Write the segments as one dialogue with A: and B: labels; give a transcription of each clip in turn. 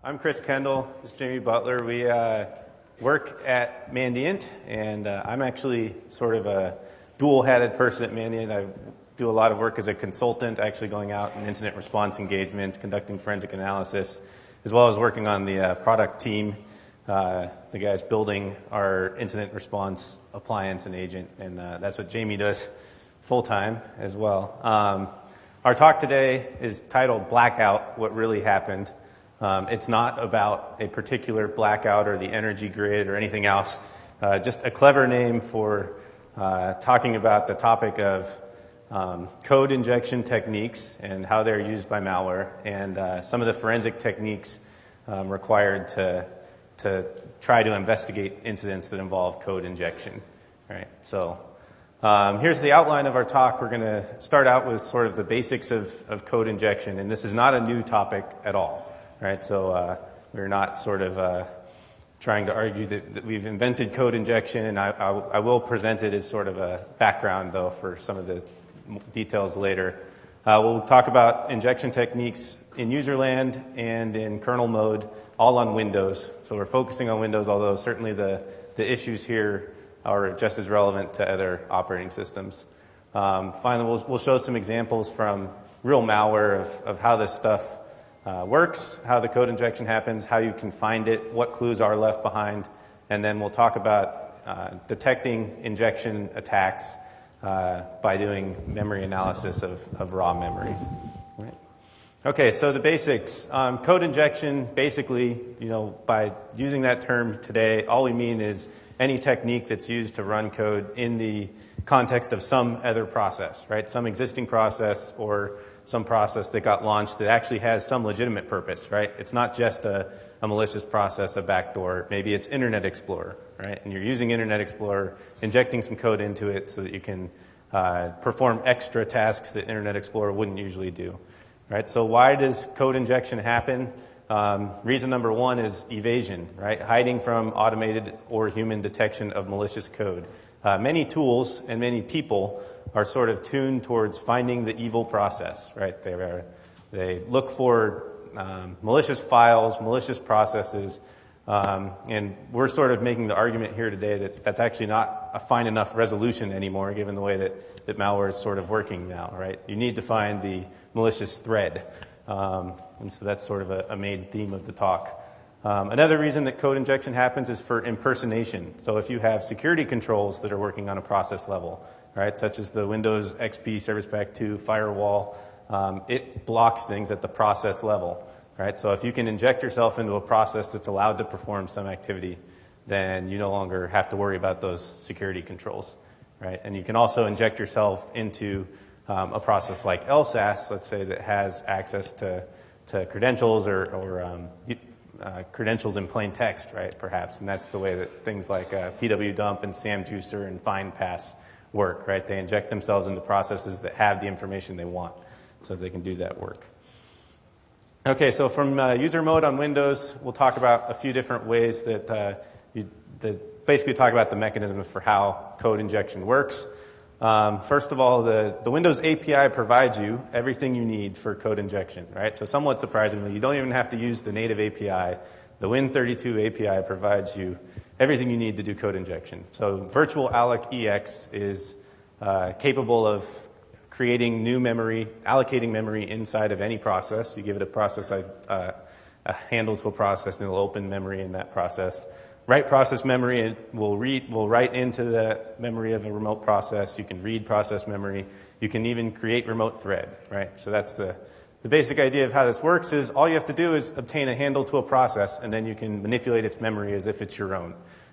A: I'm Chris Kendall. This is Jamie Butler. We work at Mandiant, and I'm actually sort of a dual-hatted person at Mandiant. I do a lot of work as a consultant, actually going out in incident response engagements, conducting forensic analysis, as well as working on the product team, the guys building our incident response appliance and agent, and that's what Jamie does full-time as well. Our talk today is titled Blackout, What Really Happened. It's not about a particular blackout or the energy grid or anything else, just a clever name for talking about the topic of code injection techniques and how they're used by malware and some of the forensic techniques required to try to investigate incidents that involve code injection. All right, so here's the outline of our talk. We're going to start out with sort of the basics of code injection, and this is not a new topic at all. Right, so we're not sort of trying to argue that we've invented code injection, and I will present it as sort of a background, though, for some of the details later. We'll talk about injection techniques in user land and in kernel mode, all on Windows. So we're focusing on Windows, although certainly the issues here are just as relevant to other operating systems. Finally, we'll show some examples from real malware of how this stuff works, how the code injection happens, how you can find it, what clues are left behind, and then we'll talk about detecting injection attacks by doing memory analysis of raw memory. Right. Okay, so the basics. Code injection, basically, by using that term today, all we mean is any technique that's used to run code in the context of some other process, right? Some existing process or some process that got launched that actually has some legitimate purpose, right? It's not just a malicious process, a backdoor. Maybe it's Internet Explorer, right? And you're using Internet Explorer, injecting some code into it so that you can perform extra tasks that Internet Explorer wouldn't usually do, right? So why does code injection happen? Reason number one is evasion, right? Hiding from automated or human detection of malicious code. Many tools and many people are sort of tuned towards finding the evil process, right? They look for malicious files, malicious processes, and we're sort of making the argument here today that that's actually not a fine enough resolution anymore, given the way that malware is sort of working now, right? You need to find the malicious thread, and so that's sort of a main theme of the talk. Another reason that code injection happens is for impersonation. So if you have security controls that are working on a process level, right, such as the Windows XP Service Pack 2 firewall, it blocks things at the process level, right? So if you can inject yourself into a process that's allowed to perform some activity, then you no longer have to worry about those security controls, right? And you can also inject yourself into a process like LSAS, let's say, that has access to credentials or credentials in plain text, right, perhaps. And that's the way that things like PWDump and SAMJuicer and FindPass work, right? They inject themselves into processes that have the information they want so they can do that work. Okay, so from user mode on Windows, we'll talk about a few different ways that basically talk about the mechanism for how code injection works. First of all, the Windows API provides you everything you need for code injection, right? So somewhat surprisingly, you don't even have to use the native API. The Win32 API provides you everything you need to do code injection. So Virtual Alloc EX is capable of creating new memory, allocating memory inside of any process. You give it a process, a handle to a process, and it'll open memory in that process. Write process memory, it will write into the memory of a remote process. You can read process memory. You can even create remote thread, right? So that's the basic idea of how this works is all you have to do is obtain a handle to a process, and then you can manipulate its memory as if it's your own,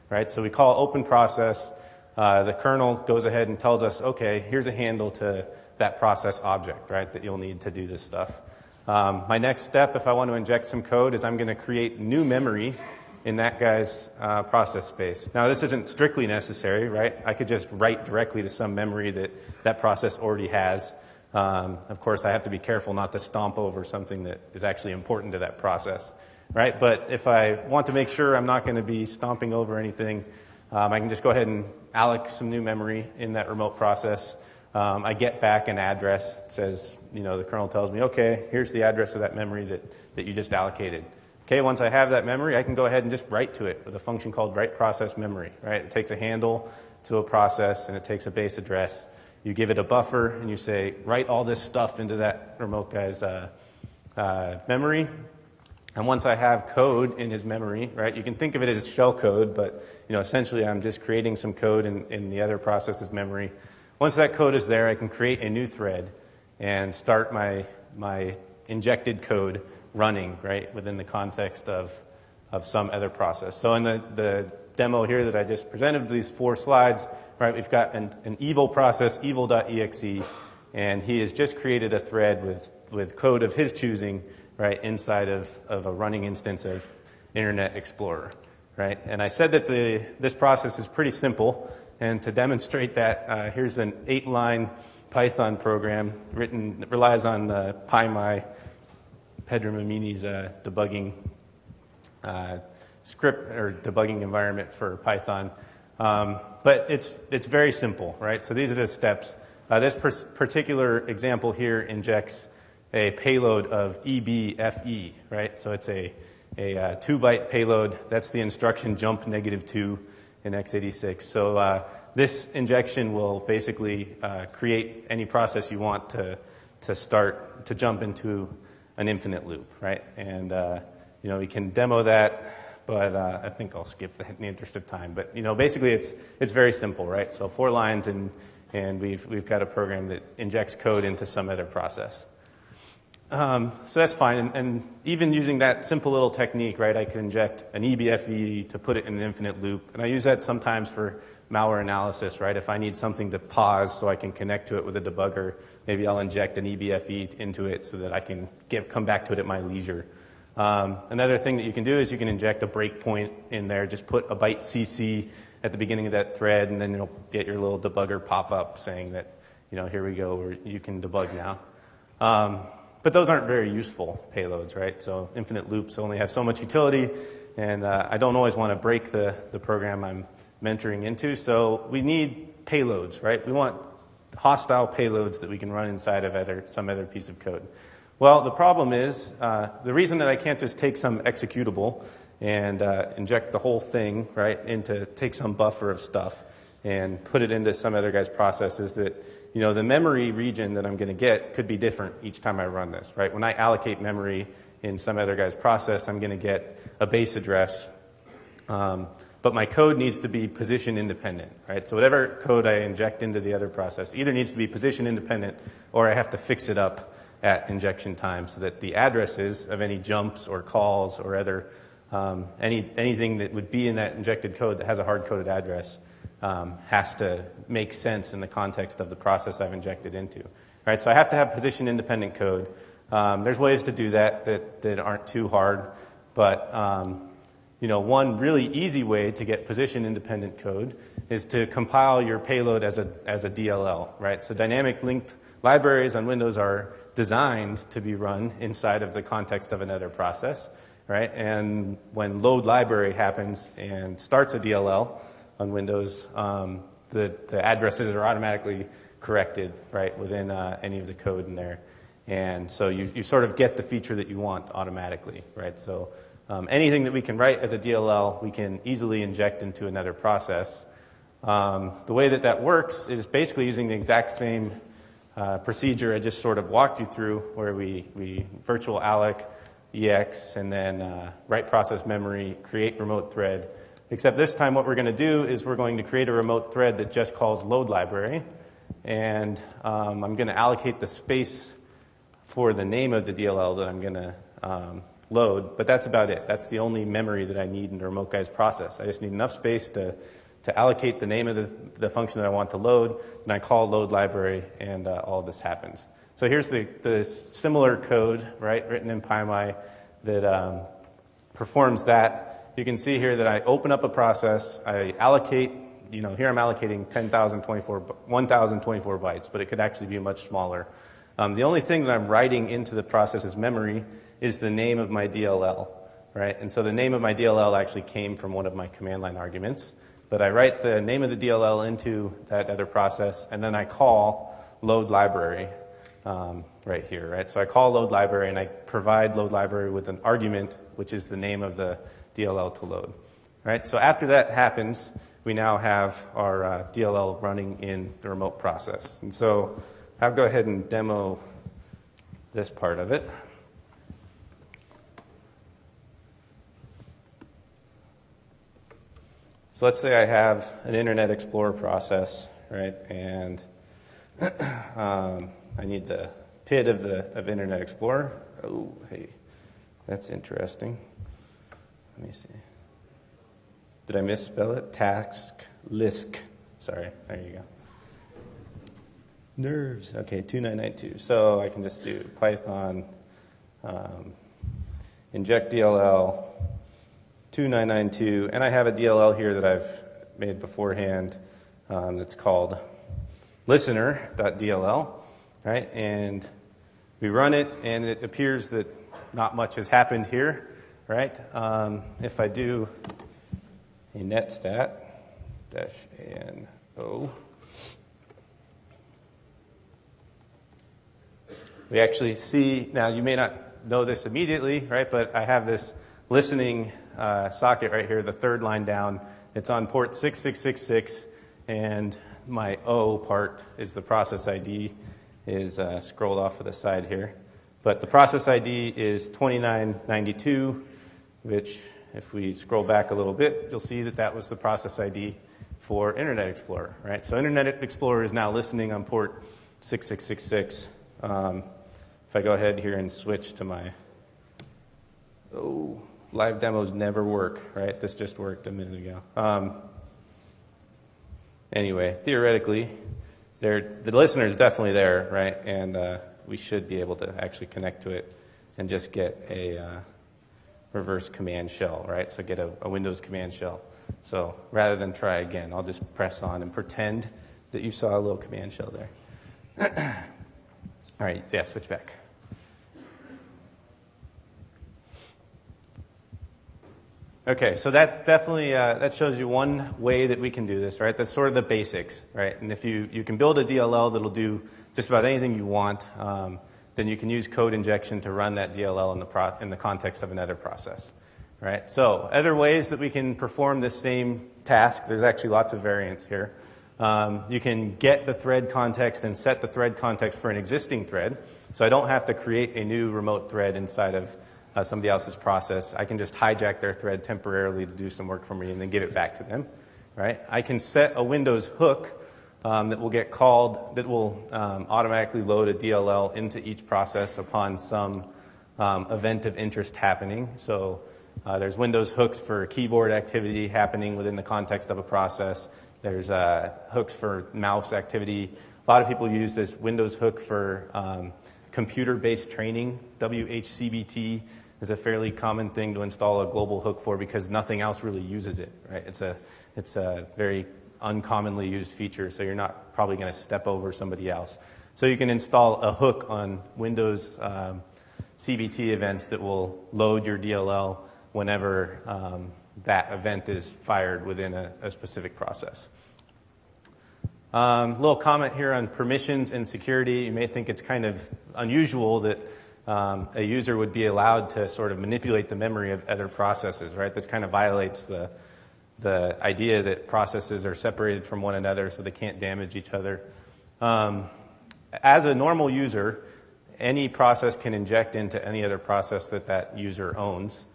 A: right? So we call open process. The kernel goes ahead and tells us, okay, here's a handle to that process object, right, that you'll need to do this stuff. My next step, if I want to inject some code, is I'm going to create new memory in that guy's process space. Now, this isn't strictly necessary, right? I could just write directly to some memory that process already has. Of course, I have to be careful not to stomp over something that is actually important to that process, right? But if I want to make sure I'm not going to be stomping over anything, I can just go ahead and alloc some new memory in that remote process. I get back an address. It says, the kernel tells me, okay, here's the address of that memory that you just allocated. Okay, once I have that memory, I can go ahead and just write to it with a function called write process memory, right? It takes a handle to a process, and it takes a base address. You give it a buffer, and you say, write all this stuff into that remote guy's memory. And once I have code in his memory, right, you can think of it as shell code, but essentially I'm just creating some code in the other process's memory. Once that code is there, I can create a new thread and start my injected code running, right, within the context of some other process. So in the demo here that I just presented, these 4 slides, right, we've got an evil process, evil.exe, and he has just created a thread with code of his choosing, right, inside of a running instance of Internet Explorer, right? And I said that this process is pretty simple, and to demonstrate that, here's an 8-line Python program written that relies on the PyMy, Pedro Mamini's debugging script or debugging environment for Python. But it's very simple, right? So these are the steps. This particular example here injects a payload of EBFE, right? So it's a 2-byte payload. That's the instruction jump -2 in x86. So this injection will basically create any process you want to start to jump into an infinite loop, right? And we can demo that, but I think I'll skip that in the interest of time. But basically it's very simple, right? So 4 lines, and we've got a program that injects code into some other process. So that's fine, and even using that simple little technique, right, I can inject an EBFE to put it in an infinite loop, and I use that sometimes for malware analysis, right? If I need something to pause so I can connect to it with a debugger, maybe I'll inject an EBFE into it so that I can come back to it at my leisure. Another thing that you can do is you can inject a breakpoint in there, just put a byte CC at the beginning of that thread, and then you'll get your little debugger pop up saying that, here we go, or you can debug now. But those aren't very useful payloads, right? So infinite loops only have so much utility, and I don't always want to break the program I'm mentoring into. So we need payloads, right? We want hostile payloads that we can run inside of some other piece of code. Well, the problem is the reason that I can't just take some executable and inject the whole thing, right, take some buffer of stuff and put it into some other guy's process is that the memory region that I'm going to get could be different each time I run this, right? When I allocate memory in some other guy's process, I'm going to get a base address, but my code needs to be position independent, right? So whatever code I inject into the other process either needs to be position independent or I have to fix it up at injection time so that the addresses of any jumps or calls or other anything that would be in that injected code that has a hard-coded address has to make sense in the context of the process I've injected into. Right, so I have to have position-independent code. There's ways to do that aren't too hard, but one really easy way to get position-independent code is to compile your payload as a DLL. Right, so dynamic linked libraries on Windows are designed to be run inside of the context of another process. Right, and when load library happens and starts a DLL on Windows, the addresses are automatically corrected, right, within any of the code in there. And so you sort of get the feature that you want automatically, right? So anything that we can write as a DLL, we can easily inject into another process. The way that works is basically using the exact same procedure I just sort of walked you through, where we virtual alloc, EX, and then write process memory, create remote thread. Except this time what we're going to do is we're going to create a remote thread that just calls load library. And I'm going to allocate the space for the name of the DLL that I'm going to load. But that's about it. That's the only memory that I need in the remote guy's process. I just need enough space to allocate the name of the function that I want to load. And I call load library, and all of this happens. So here's the similar code, right, written in PyMy that performs that. You can see here that I open up a process, I allocate, here I'm allocating 1,024 bytes, but it could actually be much smaller. The only thing that I'm writing into the process's memory is the name of my DLL, right? And so the name of my DLL actually came from one of my command line arguments, but I write the name of the DLL into that other process, and then I call load library. right here, right? So I call load library and I provide load library with an argument, which is the name of the DLL to load, right? So after that happens, we now have our DLL running in the remote process. And so I'll go ahead and demo this part of it. So let's say I have an Internet Explorer process, right? And I need the PID of Internet Explorer. Oh, hey, that's interesting. Let me see. Did I misspell it? Task list. Sorry, there you go. Nerves. Okay, 2992. So I can just do Python inject DLL 2992, and I have a DLL here that I've made beforehand that's called listener.dll, right? And we run it, and it appears that not much has happened here, right? If I do a netstat -ano, we actually see, now you may not know this immediately, right? But I have this listening socket right here, the third line down. It's on port 6666, and my O part is the process ID, is scrolled off to the side here. But the process ID is 2992, which if we scroll back a little bit, you'll see that that was the process ID for Internet Explorer, right? So Internet Explorer is now listening on port 6666. If I go ahead here and switch to my, live demos never work, right? This just worked a minute ago. Anyway, theoretically, the listener is definitely there, right? And we should be able to actually connect to it and just get a reverse command shell, right? So get a Windows command shell. So rather than try again, I'll just press on and pretend that you saw a little command shell there. All right, yeah, switch back. Okay, so that definitely that shows you one way that we can do this, right? That's sort of the basics, right? And if you can build a DLL that'll do just about anything you want, then you can use code injection to run that DLL in the context of another process, right? So other ways that we can perform this same task, there's actually lots of variants here. You can get the thread context and set the thread context for an existing thread, so I don't have to create a new remote thread inside of somebody else's process. I can just hijack their thread temporarily to do some work for me and then give it back to them, right? I can set a Windows hook that will get called, that will automatically load a DLL into each process upon some event of interest happening. So there's Windows hooks for keyboard activity happening within the context of a process. There's hooks for mouse activity. A lot of people use this Windows hook for computer-based training. WHCBT is a fairly common thing to install a global hook for because nothing else really uses it, right? It's a very uncommonly used feature, so you're not probably going to step over somebody else. So you can install a hook on Windows CBT events that will load your DLL whenever that event is fired within a specific process. Little comment here on permissions and security. You may think it's kind of unusual that a user would be allowed to sort of manipulate the memory of other processes, right? This kind of violates the idea that processes are separated from one another so they can't damage each other. As a normal user, any process can inject into any other process that user owns.